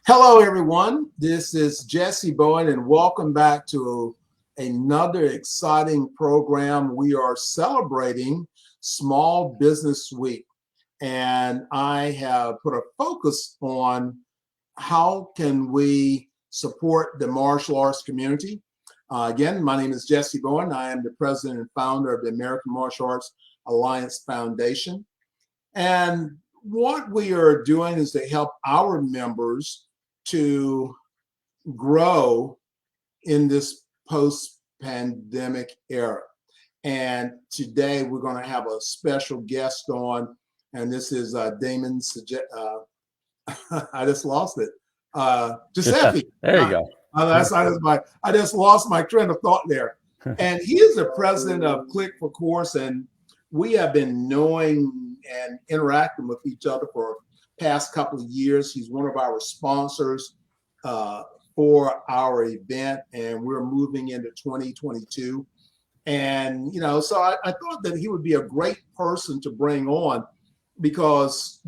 Hello, everyone. This is Jesse Bowen, and welcome back to another exciting program. We are celebrating Small Business Week, and I have put a focus on how can we support the martial arts community. Again, my name is Jesse Bowen. I am the president and founder of the American Martial Arts Alliance Foundation. And what we are doing is to help our members to grow in this post-pandemic era. And today we're going to have a special guest on, and this is Damian. I just lost it. Giuseffi. There you go. I just lost my train of thought there. And he is the president of Click for Course, and we have been knowing and interacting with each other for past couple of years. He's one of our sponsors for our event, and we're moving into 2022. And, so I thought that he would be a great person to bring on, because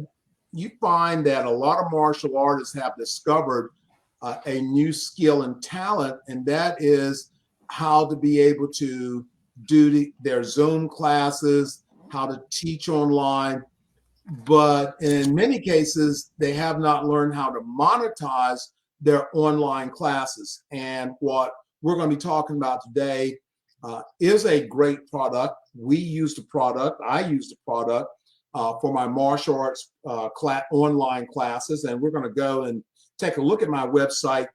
you find that a lot of martial artists have discovered a new skill and talent, and that is how to be able to do their Zoom classes, how to teach online. But in many cases, they have not learned how to monetize their online classes. And what we're going to be talking about today is a great product. We use the product. I use the product for my martial arts online classes. And we're going to go and take a look at my website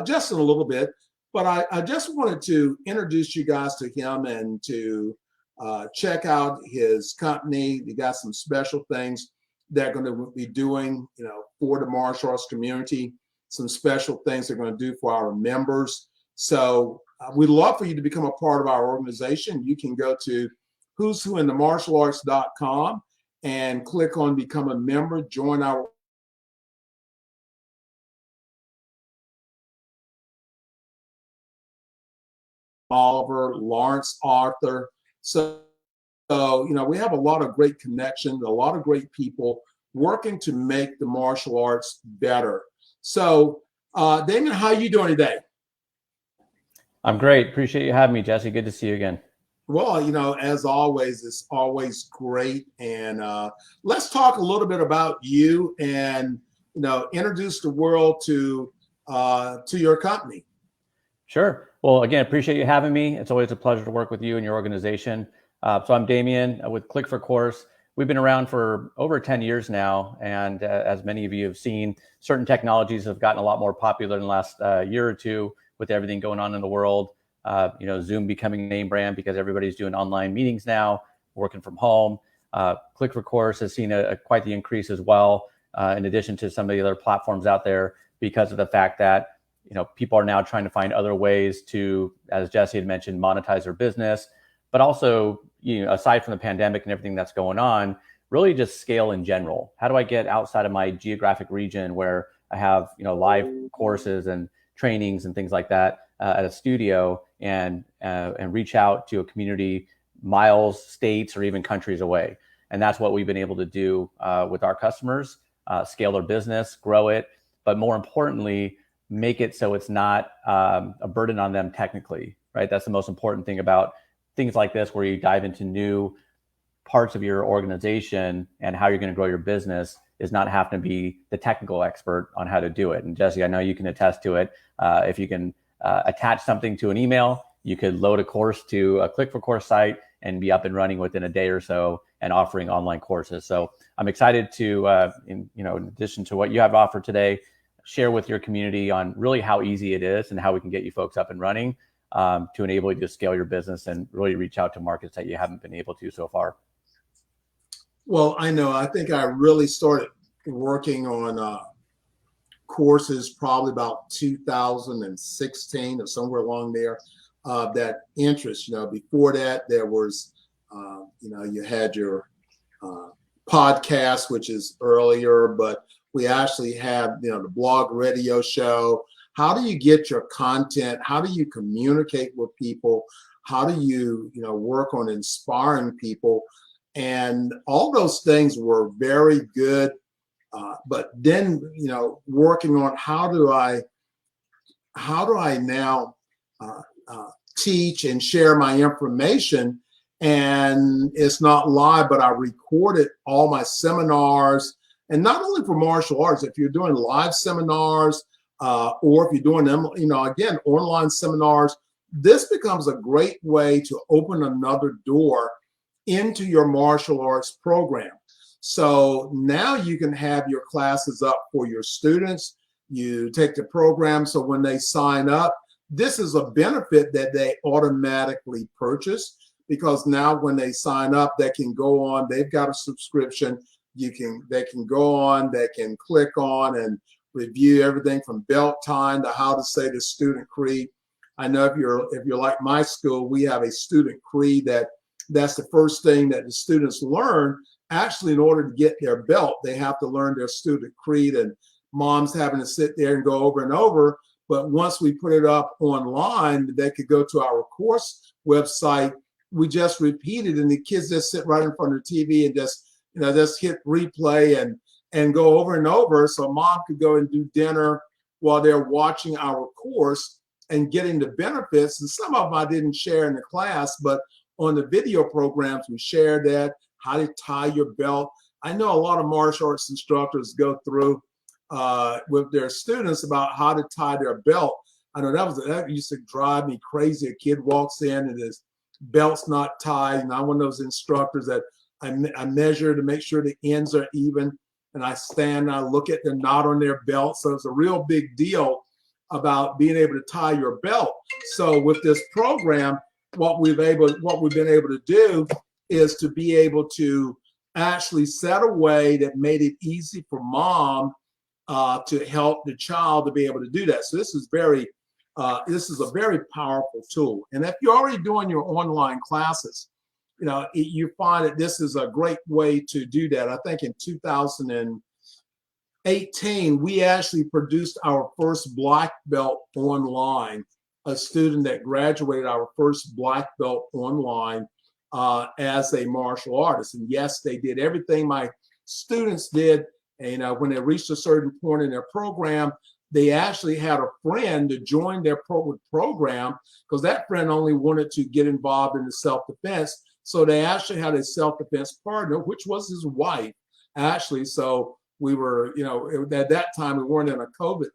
just in a little bit. But I just wanted to introduce you guys to him and to check out his company. They got some special things they're going to be doing, for the martial arts community. Some special things they're going to do for our members. So we'd love for you to become a part of our organization. You can go to who'swhointhemartialarts.com and click on become a member, join our Oliver, Lawrence, Arthur. So, we have a lot of great connections, a lot of great people working to make the martial arts better. So, Damian, how are you doing today? I'm great. Appreciate you having me, Jesse. Good to see you again. Well, as always, it's always great. And let's talk a little bit about you and, introduce the world to your company. Sure. Well, again, appreciate you having me. It's always a pleasure to work with you and your organization. So I'm Damian with Click for Course. We've been around for over 10 years now. And as many of you have seen, certain technologies have gotten a lot more popular in the last year or two with everything going on in the world. Zoom becoming a name brand because everybody's doing online meetings now, working from home. Click for Course has seen quite the increase as well, in addition to some of the other platforms out there, because of the fact that people are now trying to find other ways to, as Jesse had mentioned, monetize their business, but also, aside from the pandemic and everything that's going on, really just scale in general. How do I get outside of my geographic region where I have, live courses and trainings and things like that at a studio and reach out to a community miles, states, or even countries away? And that's what we've been able to do with our customers, scale their business, grow it, but more importantly, make it so it's not a burden on them technically, right? That's the most important thing about things like this, where you dive into new parts of your organization and how you're going to grow your business, is not having to be the technical expert on how to do it. And Jesse, I know you can attest to it. If you can attach something to an email, you could load a course to a Click for Course site and be up and running within a day or so and offering online courses. So I'm excited to, in addition to what you have to offer today, share with your community on really how easy it is and how we can get you folks up and running to enable you to scale your business and really reach out to markets that you haven't been able to so far. Well, I know. I think I really started working on courses probably about 2016 or somewhere along there. That interest, before that, there was, you had your podcast, which is earlier, but we actually have, the blog radio show. How do you get your content? How do you communicate with people? How do you, work on inspiring people? And all those things were very good But then, working on how do I now teach and share my information. And it's not live, but I recorded all my seminars, and not only for martial arts. If you're doing live seminars, or if you're doing them, again, online seminars, this becomes a great way to open another door into your martial arts program. So now you can have your classes up for your students. You take the program, so when they sign up, this is a benefit that they automatically purchase, because now when they sign up, they can go on, they've got a subscription. They can go on, they can click on and review everything from belt time to how to say the student creed. I know if you're like my school, we have a student creed that's the first thing that the students learn. Actually, in order to get their belt, they have to learn their student creed, and mom's having to sit there and go over and over. But once we put it up online, they could go to our course website. We just repeat it, and the kids just sit right in front of the TV and just hit replay and go over and over. So mom could go and do dinner while they're watching our course and getting the benefits. And some of them I didn't share in the class, but on the video programs, we shared that, how to tie your belt. I know a lot of martial arts instructors go through with their students about how to tie their belt. I know that used to drive me crazy. A kid walks in and his belt's not tied, and I'm one of those instructors that I measure to make sure the ends are even, and I stand and I look at the knot on their belt. So it's a real big deal about being able to tie your belt. So with this program, what we've been able to do is to be able to actually set a way that made it easy for mom to help the child to be able to do that. So this is a very powerful tool. And if you're already doing your online classes, you find that this is a great way to do that. I think in 2018, we actually produced our first black belt online, a student that graduated our first black belt online as a martial artist. And yes, they did everything my students did. And when they reached a certain point in their program, they actually had a friend to join their program, because that friend only wanted to get involved in the self-defense. So they actually had a self-defense partner, which was his wife, actually. So we were, at that time we weren't in a COVID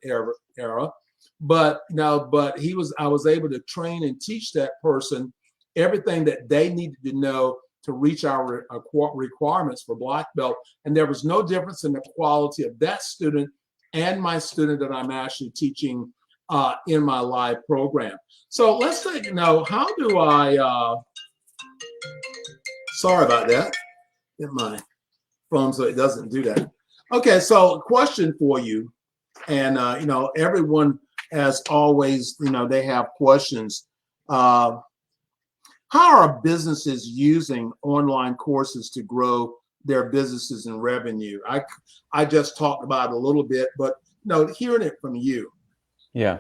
era, but I was able to train and teach that person everything that they needed to know to reach our requirements for black belt. And there was no difference in the quality of that student and my student that I'm actually teaching in my live program. So let's take, how do I, sorry about that, get my phone so it doesn't do that. Okay, so question for you. And, everyone, as always, they have questions. How are businesses using online courses to grow their businesses and revenue? I just talked about it a little bit, but hearing it from you. Yeah.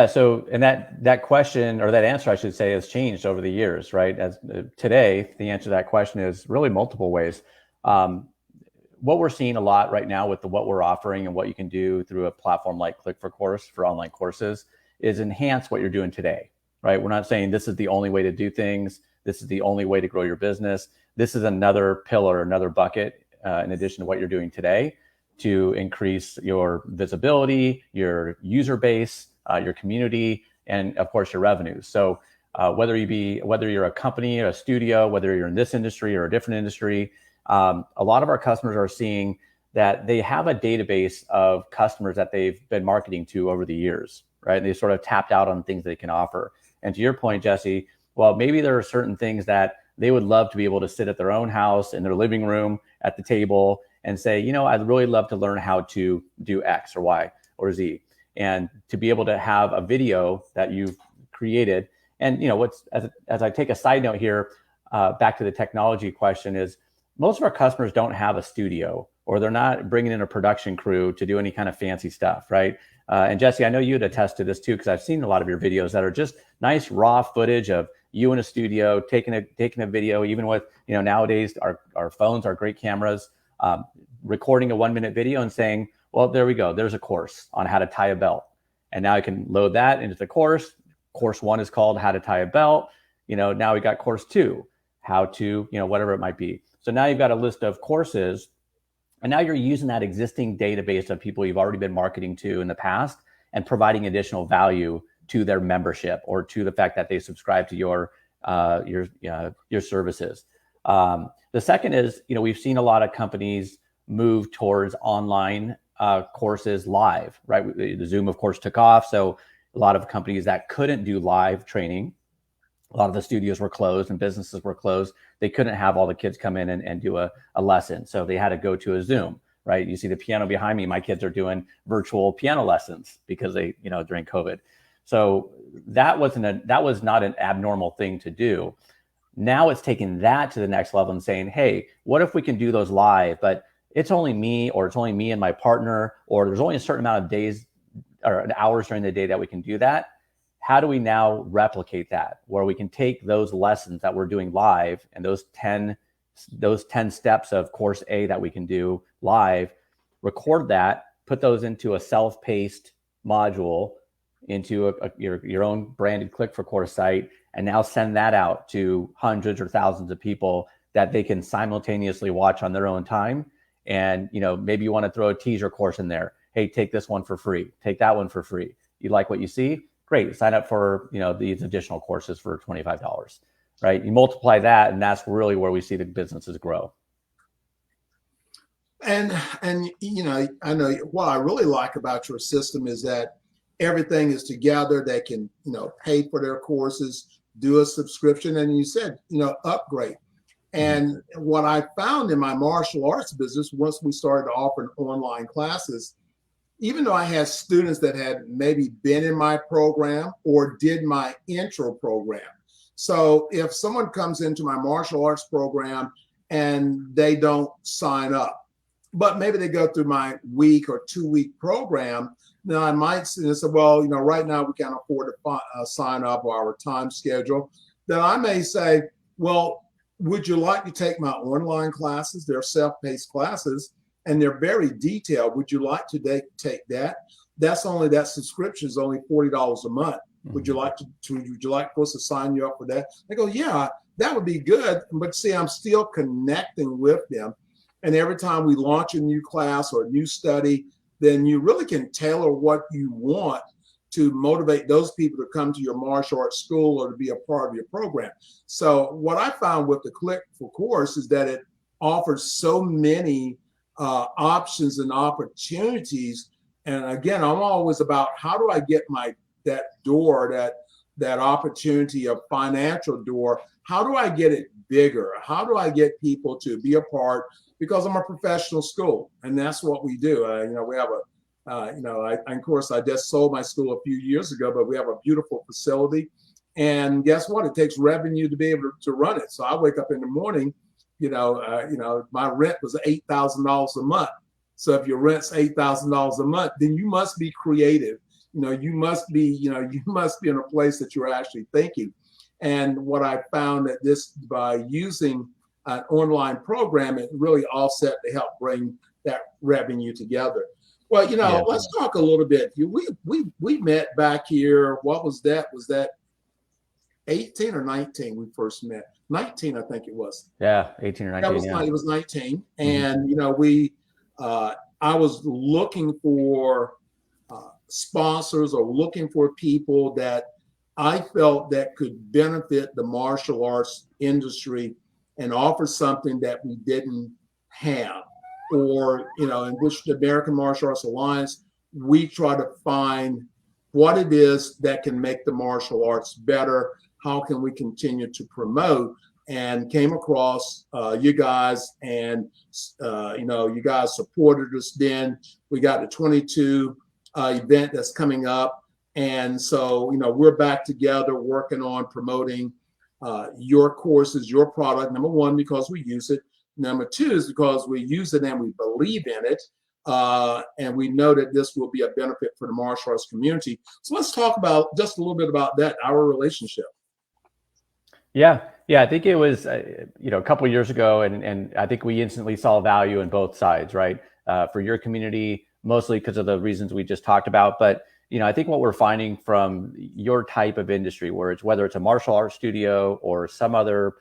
So, and that question, or that answer, I should say, has changed over the years, right? As today, the answer to that question is really multiple ways. What we're seeing a lot right now with what we're offering and what you can do through a platform like Click for Course for online courses is enhance what you're doing today, right? We're not saying this is the only way to do things. This is the only way to grow your business. This is another pillar, another bucket, in addition to what you're doing today, to increase your visibility, your user base, your community, and of course your revenues. So whether you're a company or a studio, whether you're in this industry or a different industry, a lot of our customers are seeing that they have a database of customers that they've been marketing to over the years, right? And they sort of tapped out on things they can offer. And to your point, Jesse, well, maybe there are certain things that they would love to be able to sit at their own house in their living room at the table and say, I'd really love to learn how to do X or Y or Z. And to be able to have a video that you've created. And, as I take a side note here, back to the technology question, is most of our customers don't have a studio, or they're not bringing in a production crew to do any kind of fancy stuff, right? And Jesse, I know you'd attest to this too, because I've seen a lot of your videos that are just nice raw footage of you in a studio taking a video. Even with nowadays our phones are great cameras. recording a 1-minute video and saying, well, there we go. There's a course on how to tie a belt. And now I can load that into the course. Course 1 is called how to tie a belt. Now we got course 2, how to, whatever it might be. So now you've got a list of courses, and now you're using that existing database of people you've already been marketing to in the past and providing additional value to their membership or to the fact that they subscribe to your services. The second is, we've seen a lot of companies move towards online courses live, right? The Zoom, of course, took off. So a lot of companies that couldn't do live training, a lot of the studios were closed and businesses were closed. They couldn't have all the kids come in and do a lesson. So they had to go to a Zoom, right? You see the piano behind me. My kids are doing virtual piano lessons because they, during COVID. So that was not an abnormal thing to do. Now it's taking that to the next level and saying, hey, what if we can do those live, but it's only me, or it's only me and my partner, or there's only a certain amount of days or hours during the day that we can do that. How do we now replicate that, where we can take those lessons that we're doing live and those 10 steps of course A that we can do live, record that, put those into a self-paced module into your own branded Click for Course site, and now send that out to hundreds or thousands of people that they can simultaneously watch on their own time. And maybe you want to throw a teaser course in there. Hey, take this one for free. Take that one for free. You like what you see? Great. Sign up for these additional courses for $25. Right? You multiply that, and that's really where we see the businesses grow. And I know what I really like about your system is that everything is together. They can pay for their courses, do a subscription, and you said upgrade. And what I found in my martial arts business, once we started offering online classes, even though I had students that had maybe been in my program or did my intro program. So if someone comes into my martial arts program and they don't sign up, but maybe they go through my week or 2-week program, then I might say, well, right now we can't afford to sign up, or our time schedule. Then I may say, well, would you like to take my online classes? They're self-paced classes and they're very detailed. Would you like to take that? That subscription is only $40 a month. Would you like for us to sign you up for that? They go, yeah, that would be good. But see, I'm still connecting with them. And every time we launch a new class or a new study, then you really can tailor what you want to motivate those people to come to your martial arts school or to be a part of your program. So what I found with the Click for Course is that it offers so many options and opportunities. And again, I'm always about how do I get that door, that opportunity of financial door, how do I get it bigger? How do I get people to be a part? Because I'm a professional school, and that's what we do. We have of course, I just sold my school a few years ago, but we have a beautiful facility. And guess what? It takes revenue to be able to run it. So I wake up in the morning, my rent was $8,000 a month. So if your rent's $8,000 a month, then you must be creative. You must be in a place that you're actually thinking. And what I found that by using an online program, it really offset to help bring that revenue together. Well, let's talk a little bit. We met back here. What was that? Was that 18 or 19 we first met? 19, I think it was. Yeah, 18 or 19. It was 19. And, I was looking for sponsors or looking for people that I felt that could benefit the martial arts industry and offer something that we didn't have. Or, in which the American Martial Arts Alliance, we try to find what it is that can make the martial arts better. How can we continue to promote? And came across you guys, and you guys supported us then. We got the 22 event that's coming up, and so we're back together working on promoting your courses, your product. Number one, because we use it. Number two is because we use it and we believe in it, and we know that this will be a benefit for the martial arts community. So let's talk about just a little bit about that, our relationship. Yeah. I think it was, a couple of years ago, and I think we instantly saw value in both sides, right? For your community, mostly because of the reasons we just talked about. But, I think what we're finding from your type of industry, whether it's a martial arts studio or some other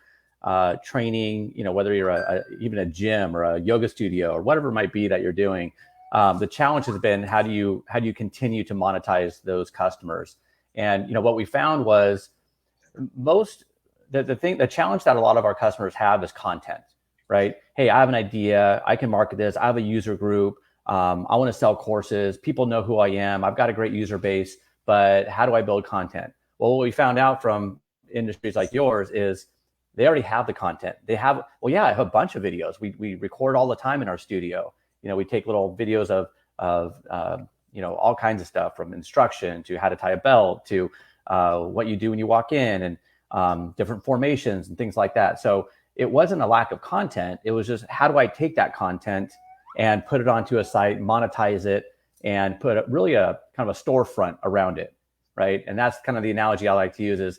training, whether you're even a gym or a yoga studio or whatever it might be that you're doing, the challenge has been how do you continue to monetize those customers? And what we found was most the challenge that a lot of our customers have is content, right? Hey, I have an idea, I can market this, I have a user group, I want to sell courses, people know who I am, I've got a great user base, but how do I build content? Well, what we found out from industries like yours is they already have the content. They have, well, yeah, I have a bunch of videos. We record all the time in our studio. We take little videos of all kinds of stuff, from instruction to how to tie a belt to what you do when you walk in, and different formations and things like that. So it wasn't a lack of content. It was just, how do I take that content and put it onto a site, monetize it, and put really a kind of a storefront around it, right? And that's kind of the analogy I like to use is,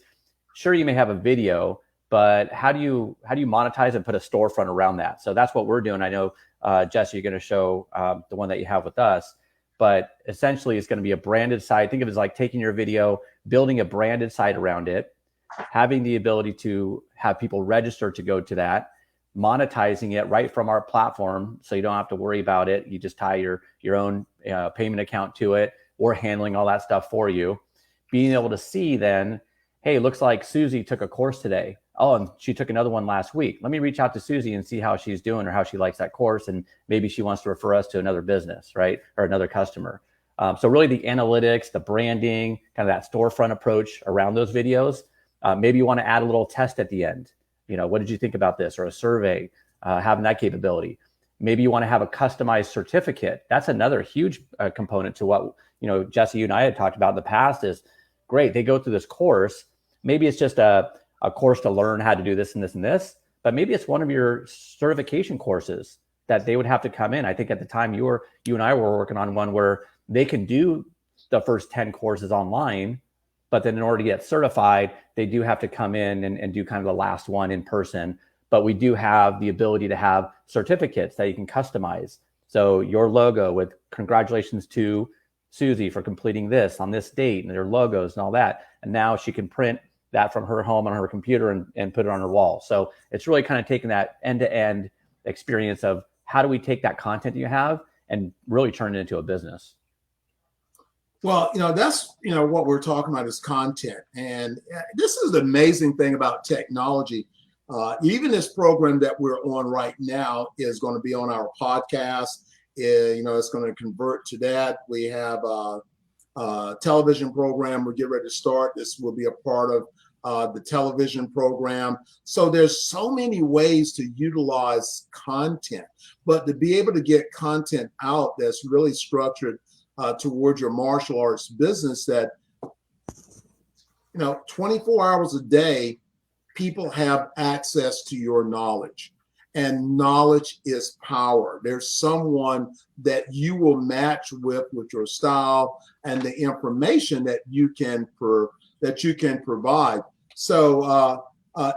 sure, you may have a video, but how do you monetize and put a storefront around that? So that's what we're doing. I know, Jesse, you're going to show the one that you have with us, but essentially it's going to be a branded site. Think of it as like taking your video, building a branded site around it, having the ability to have people register to go to that, monetizing it right from our platform, so you don't have to worry about it. You just tie your own payment account to it. We're handling all that stuff for you. Being able to see then, hey, looks like Susie took a course today. Oh, and she took another one last week. Let me reach out to Susie and see how she's doing or how she likes that course. And maybe she wants to refer us to another business, right? Or another customer. So really the analytics, the branding, kind of that storefront approach around those videos. Maybe you want to add a little test at the end. What did you think about this? Or a survey, having that capability. Maybe you want to have a customized certificate. That's another huge component to what, Jesse, you and I had talked about in the past is, great, they go through this course. Maybe it's just a course to learn how to do this and this and this, but maybe it's one of your certification courses that they would have to come in. I think at the time you and I were working on one where they can do the first 10 courses online, but then in order to get certified, they do have to come in and do kind of the last one in person. But we do have the ability to have certificates that you can customize. So your logo with congratulations to Susie for completing this on this date, and their logos and all that. And now she can print that from her home on her computer and put it on her wall. So it's really kind of taking that end-to-end experience of how do we take that content you have and really turn it into a business. Well, that's, what we're talking about is content. And this is the amazing thing about technology. Even this program that we're on right now is going to be on our podcast. It's going to convert to that. We have a television program we're getting ready to start. This will be a part of the television program. So there's so many ways to utilize content, but to be able to get content out that's really structured towards your martial arts business, that 24 hours a day, people have access to your knowledge, and knowledge is power. There's someone that you will match with your style and the information that you can provide. So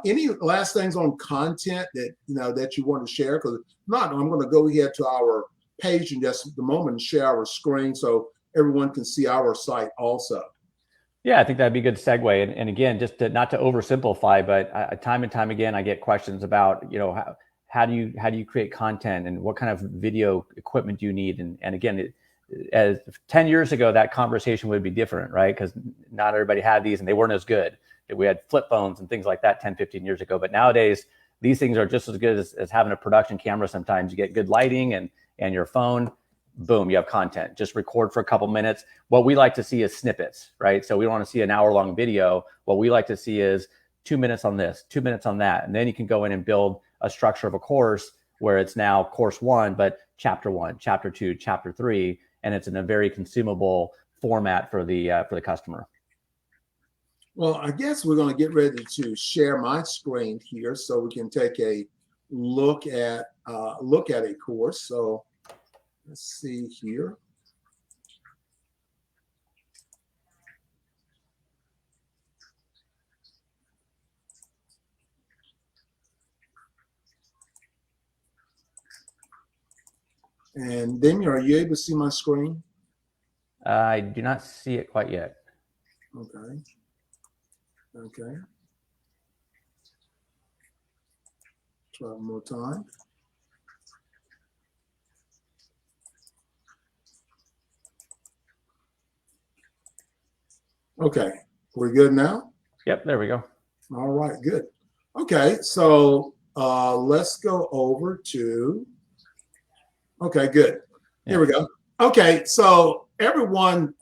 any last things on content that you want to share? Because if not, I'm going to go ahead to our page in just a moment and share our screen so everyone can see our site also. Yeah, I think that'd be a good segue. And again, just not to oversimplify, but time and time again, I get questions about, how do you create content and what kind of video equipment do you need? And again, as 10 years ago, that conversation would be different, right? Because not everybody had these and they weren't as good. We had flip phones and things like that 10, 15 years ago. But nowadays, these things are just as good as having a production camera. Sometimes you get good lighting and your phone, boom, you have content. Just record for a couple minutes. What we like to see is snippets, right? So we don't want to see an hour-long video. What we like to see is 2 minutes on this, 2 minutes on that. And then you can go in and build a structure of a course where it's now course 1, but chapter 1, chapter 2, chapter 3, and it's in a very consumable format for the customer. Well, I guess we're going to get ready to share my screen here so we can take a look at a course. So let's see here. And Damian, are you able to see my screen? I do not see it quite yet. Okay. Okay. Try one more time. Okay. We're good now? Yep, there we go. All right, good. Okay, so let's go over to, okay, good. Here we go. Okay, so everyone,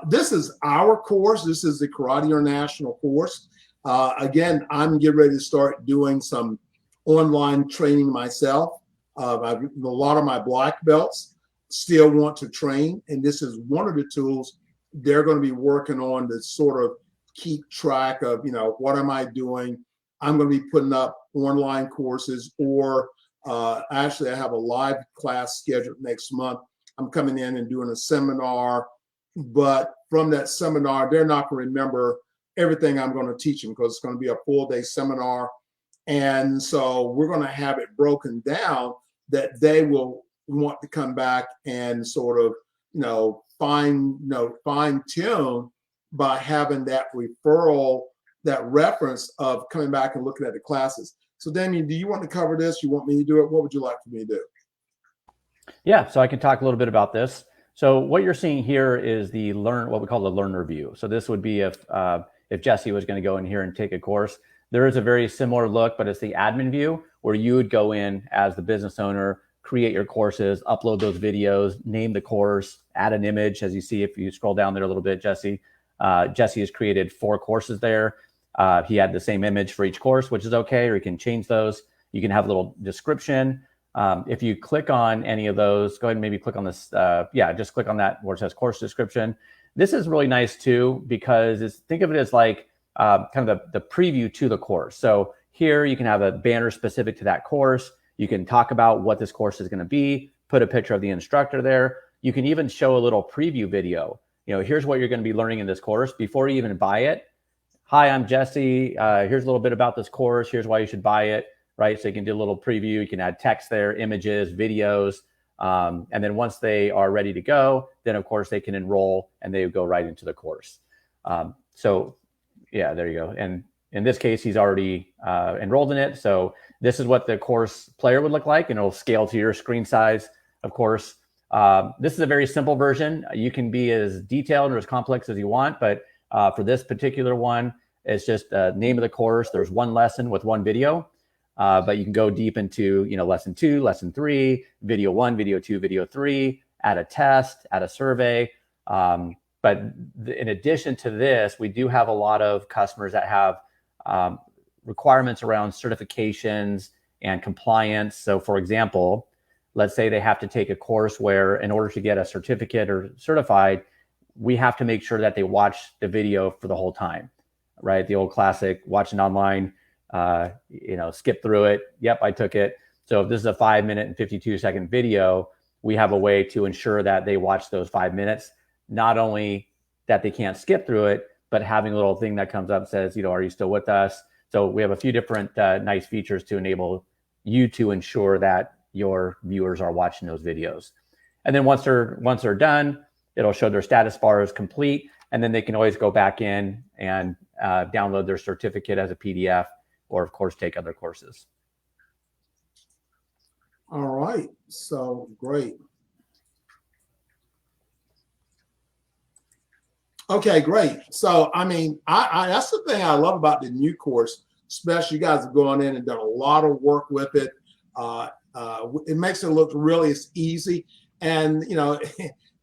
this is our course. This is the Karate International course. Again, I'm getting ready to start doing some online training myself. A lot of my black belts still want to train, and this is one of the tools they're going to be working on to sort of keep track of, what am I doing? I'm going to be putting up online courses, or actually I have a live class scheduled next month. I'm coming in and doing a seminar, but from that seminar, they're not going to remember everything I'm going to teach them because it's going to be a full day seminar. And so we're going to have it broken down that they will want to come back and sort of, fine tune by having that referral, that reference of coming back and looking at the classes. So Damian, do you want to cover this? You want me to do it? What would you like for me to do? Yeah, so I can talk a little bit about this. So what you're seeing here is what we call the learner view. So this would be if Jesse was going to go in here and take a course. There is a very similar look, but it's the admin view where you would go in as the business owner, create your courses, upload those videos, name the course, add an image. As you see, if you scroll down there a little bit, Jesse has created 4 courses there. He had the same image for each course, which is okay, or you can change those. You can have a little description. If you click on any of those, go ahead and maybe click on this. Just click on that where it says course description. This is really nice too, because think of it as like kind of the preview to the course. So here you can have a banner specific to that course. You can talk about what this course is going to be, put a picture of the instructor there. You can even show a little preview video. Here's what you're going to be learning in this course before you even buy it. Hi, I'm Jesse. Here's a little bit about this course. Here's why you should buy it, right? So you can do a little preview. You can add text there, images, videos. And then once they are ready to go, then of course they can enroll and they go right into the course. So yeah, there you go. And in this case, he's already enrolled in it. So this is what the course player would look like, and it'll scale to your screen size, of course. This is a very simple version. You can be as detailed or as complex as you want, but for this particular one, it's just name of the course. There's one lesson with one video, but you can go deep into, lesson 2, lesson 3, video 1, video 2, video 3, add a test, add a survey. But in addition to this, we do have a lot of customers that have requirements around certifications and compliance. So for example, let's say they have to take a course where in order to get a certificate or certified, we have to make sure that they watch the video for the whole time, right? The old classic, watching online, skip through it. Yep, I took it. So if this is a 5-minute and 52-second video, we have a way to ensure that they watch those 5 minutes, not only that they can't skip through it, but having a little thing that comes up says, are you still with us? So we have a few different nice features to enable you to ensure that your viewers are watching those videos. And then once they're done, it'll show their status bar is complete, and then they can always go back in and download their certificate as a PDF, or of course take other courses. All right, so great. Okay, great. So, I that's the thing I love about the new course, especially you guys have gone in and done a lot of work with it. It makes it look really easy. And,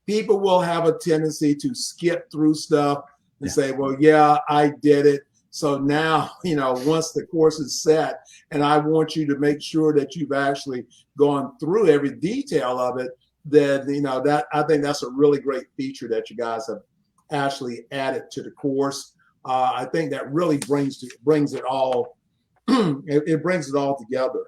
people will have a tendency to skip through stuff and say, well, yeah, I did it. So now, once the course is set and I want you to make sure that you've actually gone through every detail of it, then, that I think that's a really great feature that you guys have actually added to the course. I think that really brings it all it brings it all together.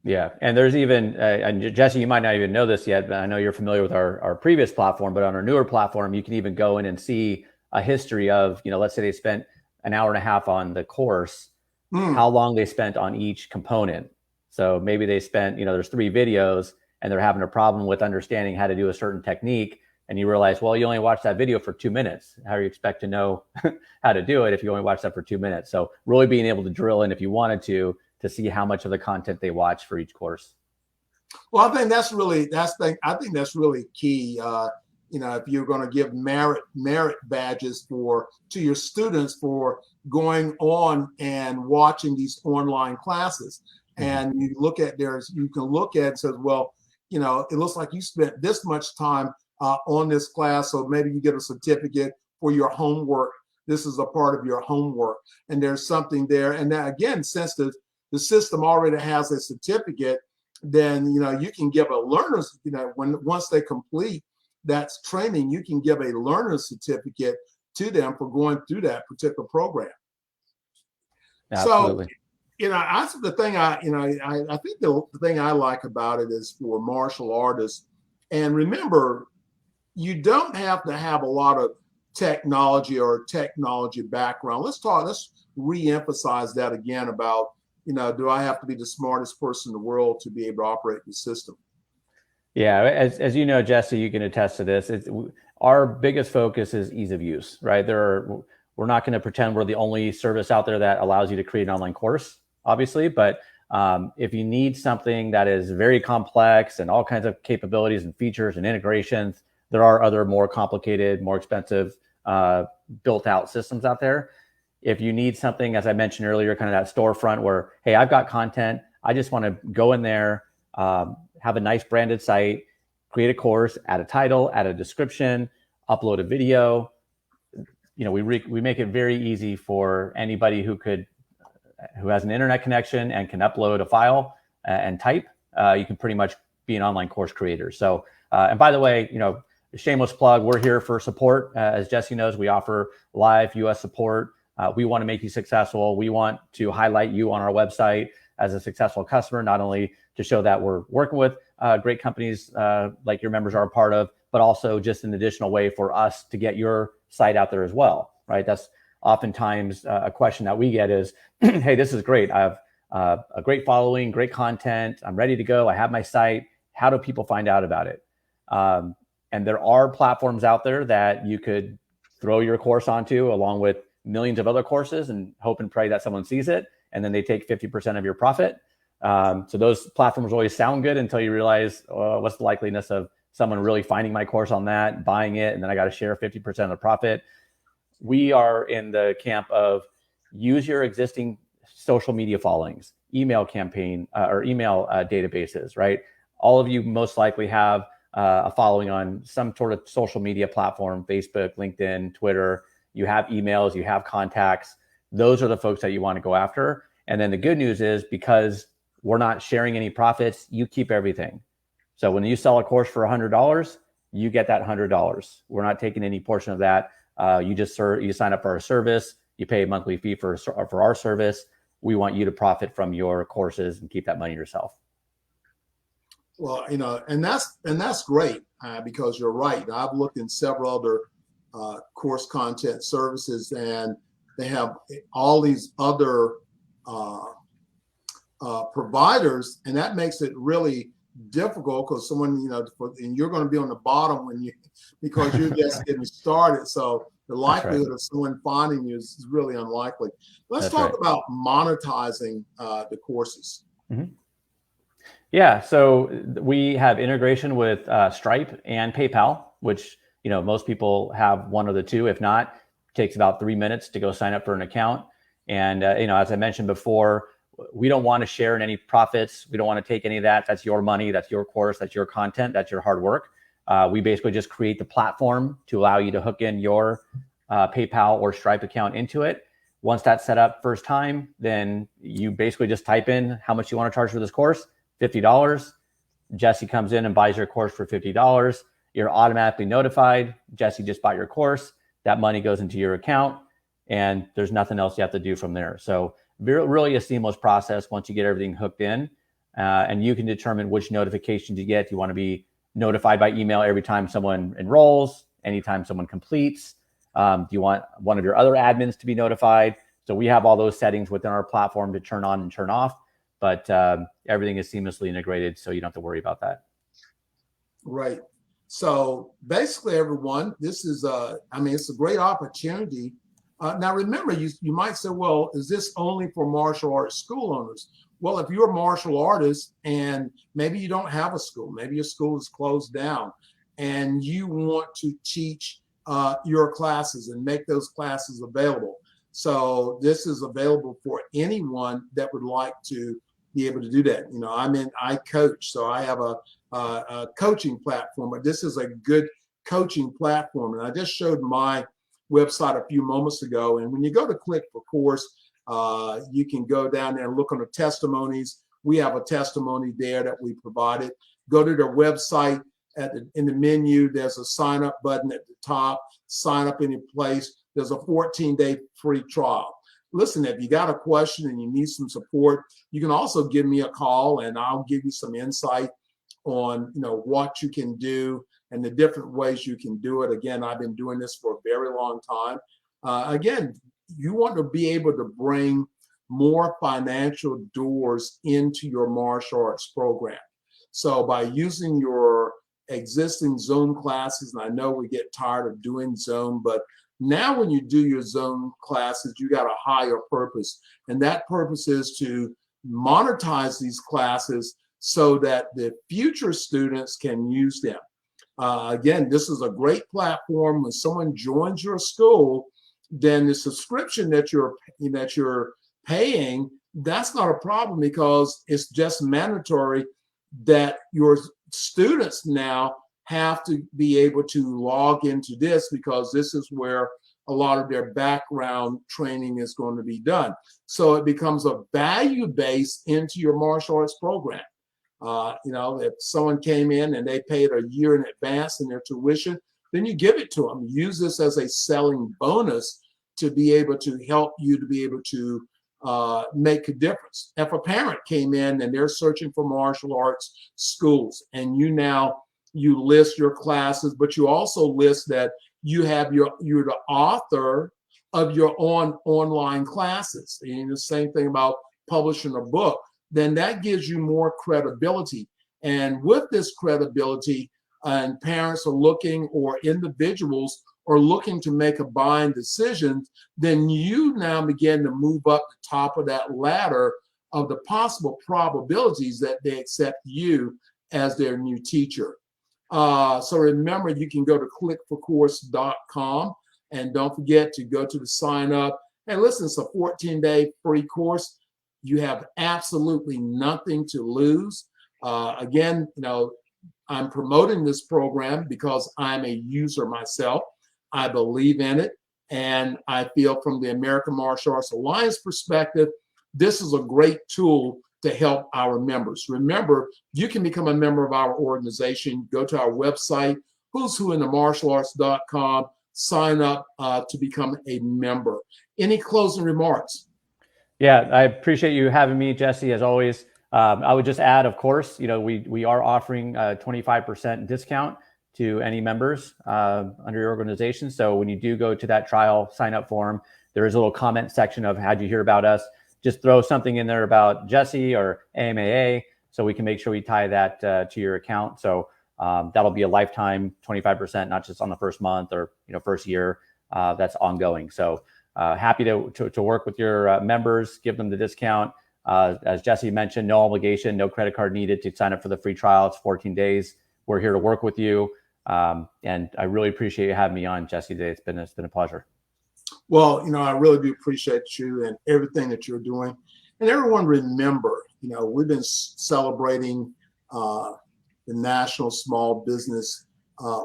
Yeah, and there's even and Jesse, you might not even know this yet, but I know you're familiar with our previous platform. But on our newer platform, you can even go in and see a history of, let's say they spent an hour and a half on the course, how long they spent on each component. So maybe they spent, there's 3 videos, and they're having a problem with understanding how to do a certain technique, and you realize, well, you only watched that video for 2 minutes. How do you expect to know how to do it if you only watched that for 2 minutes? So really being able to drill in if you wanted to see how much of the content they watch for each course. Well, I think that's really key. If you're going to give merit badges to your students for going on and watching these online classes, and you look at you can look at and says, well, it looks like you spent this much time on this class, so maybe you get a certificate for your homework. This is a part of your homework, and there's something there. And then again, since the system already has a certificate, then you can give a learner's, once they complete that's training, you can give a learner's certificate to them for going through that particular program. Absolutely. So, I think the thing I like about it is for martial artists, and remember, you don't have to have a lot of technology or technology background. Let's re-emphasize that again about, do I have to be the smartest person in the world to be able to operate the system? Yeah, as you know, Jesse, you can attest to this. Our biggest focus is ease of use, right? We're not going to pretend we're the only service out there that allows you to create an online course, obviously. But if you need something that is very complex and all kinds of capabilities and features and integrations, there are other more complicated, more expensive, built-out systems out there. If you need something, as I mentioned earlier, kind of that storefront where, hey, I've got content, I just want to go in there, have a nice branded site, create a course, add a title, add a description, upload a video. We make it very easy for anybody who has an internet connection and can upload a file and type. You can pretty much be an online course creator. So, and by the way, shameless plug, we're here for support. As Jesse knows, we offer live US support. We want to make you successful. We want to highlight you on our website as a successful customer, not only to show that we're working with great companies like your members are a part of, but also just an additional way for us to get your site out there as well, right? That's oftentimes a question that we get is, hey, this is great. I have a great following, great content. I'm ready to go. I have my site. How do people find out about it? And there are platforms out there that you could throw your course onto along with millions of other courses and hope and pray that someone sees it, and then they take 50% of your profit. So those platforms always sound good until you realize, what's the likeliness of someone really finding my course on that, buying it, and then I got to share 50% of the profit. We are in the camp of use your existing social media followings, email campaign or email databases, right? All of you most likely have a following on some sort of social media platform, Facebook, LinkedIn, Twitter. You have emails, you have contacts. Those are the folks that you want to go after. And then the good news is, because we're not sharing any profits, you keep everything. So when you sell a course for $100, you get that $100. We're not taking any portion of that. You sign up for our service, you pay a monthly fee for our service. We want you to profit from your courses and keep that money yourself. Well, and that's great because you're right. I've looked in several other course content services, and they have all these other providers, and that makes it really difficult because someone, and you're going to be on the bottom because you're just getting started. So the likelihood of someone finding you is really unlikely. Let's talk about monetizing the courses. Mm-hmm. Yeah, so we have integration with Stripe and PayPal, which most people have one of the two. If not, it takes about 3 minutes to go sign up for an account. And as I mentioned before, we don't want to share in any profits. We don't want to take any of that. That's your money. That's your course. That's your content. That's your hard work. We basically just create the platform to allow you to hook in your PayPal or Stripe account into it. Once that's set up first time, then you basically just type in how much you want to charge for this course, $50. Jesse comes in and buys your course for $50. You're automatically notified. Jesse just bought your course. That money goes into your account, and there's nothing else you have to do from there. So really a seamless process once you get everything hooked in, and you can determine which notifications you get. You want to be notified by email every time someone enrolls, anytime someone completes. Do you want one of your other admins to be notified? So we have all those settings within our platform to turn on and turn off, but everything is seamlessly integrated, so you don't have to worry about that. Right. So basically, everyone, this is I mean, it's a great opportunity. Now, remember, you might say, well, is this only for martial arts school owners? Well, if you're a martial artist and maybe you don't have a school, maybe your school is closed down, and you want to teach your classes and make those classes available. So this is available for anyone that would like to be able to do that. You know, I coach, so I have a coaching platform, but this is a good coaching platform. And I just showed my website a few moments ago. And when you go to click for course, you can go down there and look on the testimonies. We have a testimony there that we provided. Go to their website. In the menu, there's a sign up button at the top. Sign up any place. There's a 14-day free trial. Listen, if you got a question and you need some support, you can also give me a call and I'll give you some insight on what you can do and the different ways you can do it. Again, I've been doing this for a very long time. Again, you want to be able to bring more financial doors into your martial arts program. So by using your existing Zoom classes, and I know we get tired of doing Zoom, but now when you do your Zoom classes, you got a higher purpose. And that purpose is to monetize these classes so that the future students can use them. Again, this is a great platform. When someone joins your school, then the subscription that you're paying, that's not a problem because it's just mandatory that your students now have to be able to log into this because this is where a lot of their background training is going to be done. So it becomes a value base into your martial arts program. If someone came in and they paid a year in advance in their tuition, then you give it to them. Use this as a selling bonus to be able to help you to be able to make a difference. If a parent came in and they're searching for martial arts schools and you list your classes, but you also list that you're the author of your online classes. And the same thing about publishing a book, then that gives you more credibility. And with this credibility, and parents are looking, or individuals are looking to make a buying decision, then you now begin to move up the top of that ladder of the possible probabilities that they accept you as their new teacher. So remember, you can go to clickforcourse.com and don't forget to go to the sign up. And listen, it's a 14-day free course. You have absolutely nothing to lose. Again, I'm promoting this program because I'm a user myself. I believe in it. And I feel from the American Martial Arts Alliance perspective, this is a great tool to help our members. Remember, you can become a member of our organization. Go to our website, who'swhointhemartialarts.com, sign up to become a member. Any closing remarks? Yeah, I appreciate you having me, Jesse, as always. I would just add, of course, we are offering a 25% discount to any members under your organization. So when you do go to that trial sign up form, there is a little comment section of how'd you hear about us. Just throw something in there about Jesse or AMAA so we can make sure we tie that to your account. So that'll be a lifetime 25%, not just on the first month or first year. That's ongoing. So happy to work with your members, give them the discount. As Jesse mentioned, no obligation, no credit card needed to sign up for the free trial. It's 14 days. We're here to work with you. And I really appreciate you having me on, Jesse, today. It's been a pleasure. Well, I really do appreciate you and everything that you're doing. And everyone remember, we've been celebrating the National Small Business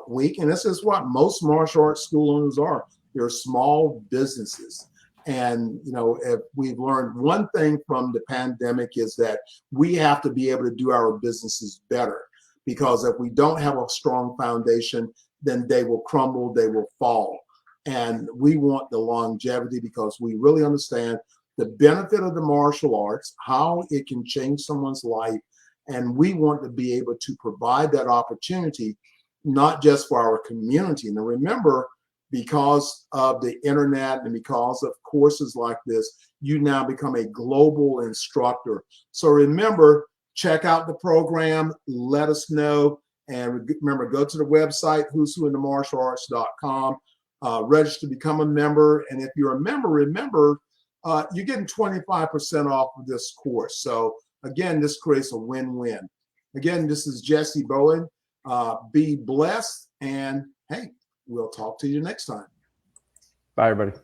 Week. And this is what most martial arts school owners are. They're small businesses. And, if we've learned one thing from the pandemic is that we have to be able to do our businesses better. Because if we don't have a strong foundation, then they will crumble, they will fall. And we want the longevity because we really understand the benefit of the martial arts, how it can change someone's life. And we want to be able to provide that opportunity, not just for our community. Now remember, because of the internet and because of courses like this, you now become a global instructor. So remember, check out the program, let us know, And remember, go to the website, who'swhointhemartialarts.com, register to become a member. And if you're a member, remember, you're getting 25% off of this course. So again, this creates a win-win. Again, this is Jesse Bowen. Be blessed, and hey, we'll talk to you next time. Bye, everybody.